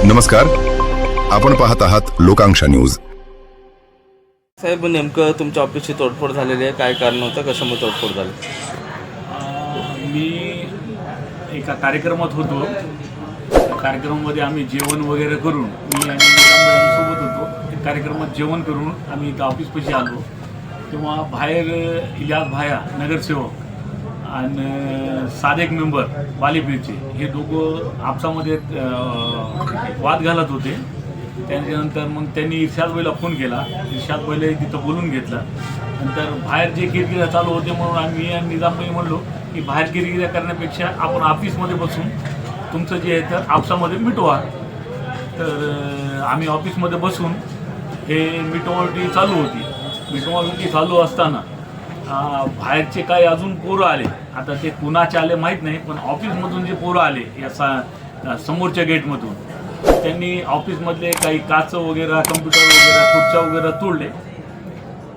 नमस्कार, आपण पाहत आहात लोकांक्षा न्यूज। साहेब, नेमकं तुमच्या ऑफिसची तोडफोड झालेली आहे, काय कारण होतं, कशामुळे तोडफोड झाली? मी एका कार्यक्रमात होतो। त्या कार्यक्रमामध्ये आम्ही जेवण वगैरे करून मी आणि सोबत होतो। त्या कार्यक्रमात जेवण करून आम्ही इथं ऑफिसपाशी आलो तेव्हा बाहेर इलियास भाया नगरसेवक आणि सादेक मेंबर बालेपीरचे हे दोघं आपसामध्ये वाद घालत होते। त्यानंतर मग त्यांनी इर्शाद भाईला फोन केला, इर्शाद भाईला तिथं बोलून घेतलं। नंतर बाहेर जे किरकिऱ्या चालू होते म्हणून आम्ही आणि निजामभाई म्हणलो की बाहेर किरकिऱ्या करण्यापेक्षा आपण ऑफिसमध्ये बसून तुमचं जे आहे तर आपसामध्ये मिटवा। तर आम्ही ऑफिसमध्ये बसून हे मिटवणुकी चालू होती। मिटवणुकी चालू असताना बाहेरचे काही अजून पोरं आले, आता ते कुणाचे आले माहीत नाही, पण ऑफिसमधून जे पोरं आले या समोरच्या गेटमधून त्यांनी ऑफिसमधले काही काच वगैरे, कम्प्युटर वगैरे, खुर्च्या वगैरे तोडले।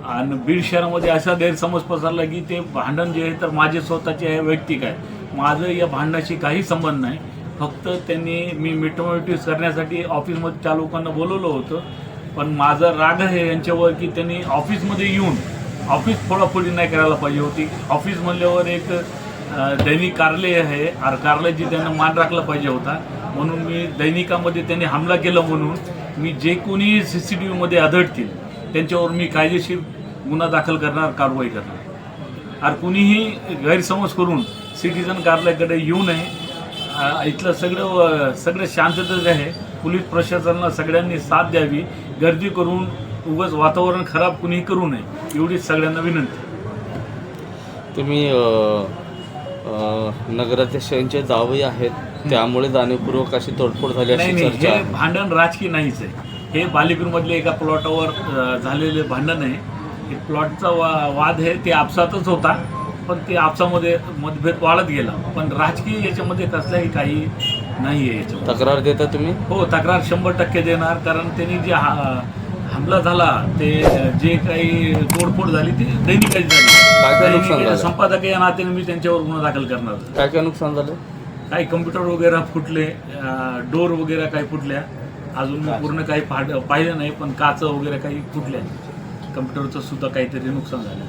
आणि बीड शहरामध्ये असा गैरसमज पसरला की ते भांडण जे आहे तर माझे स्वतःचे वैयक्तिक आहे, माझं या भांडणाशी काही संबंध नाही। फक्त त्यांनी मी मिटवणुकी करण्यासाठी ऑफिसमध्ये त्या लोकांना बोलवलं होतं, पण माझा राग आहे यांच्यावर की त्यांनी ऑफिसमध्ये येऊन ऑफिस फोडाफोडी नाही करायला पाहिजे होती। ऑफिस म्हणल्यावर एक दैनिक कार्यालय आहे, कार्यालयाची त्यांना मान राखला पाहिजे होता। म्हणून मी दैनिकामध्ये त्यांनी हमला केला म्हणून मी जे कोणी CCTVमध्ये आढळतील त्यांच्यावर मी कायदेशीर गुन्हा दाखल करणार, कारवाई करणार। आणि कुणीही गैरसमज करून सिटीजन कार्यालयाकडे येऊ नये। इथलं सगळं शांततेत आहे। पोलीस प्रशासनाला सगळ्यांनी साथ द्यावी, गर्दी करून उगाच वातावरण खराब कुणीही करू नये, एवढीच सगळ्यांना विनंती। तुम्ही नगराध्यक्षांचे जावई आहेत, त्यामुळे जाणीवपूर्वक अशी तोडफोड झाली अशी चर्चा हे भांडण राजकीय नाहीच आहे। हे बालेपीरमधले एका प्लॉटवर झालेले भांडण आहे। हे प्लॉटचा वाद आहे, ते आपसातच होता, पण ते आपसामध्ये मतभेद वाढत गेला, पण राजकीय याच्यामध्ये कसलाही काही नाही आहे। याच्यामध्ये तक्रार देता तुम्ही? हो, तक्रार 100% देणार, कारण त्यांनी जे हमला झाला ते जे काही तोडफोड झाली ती दैनिकाची काय नुकसान झाली। झालं? संपादक या नात्याने मी त्यांच्यावर गुन्हा दाखल करणार। काय नुकसान झालं? काही कम्प्युटर वगैरे फुटले, डोर वगैरे काही फुटल्या, अजून मी पूर्ण काही पाहिलं नाही, पण काच वगैरे काही फुटल्या, कम्प्युटरचं सुद्धा काहीतरी नुकसान झालं।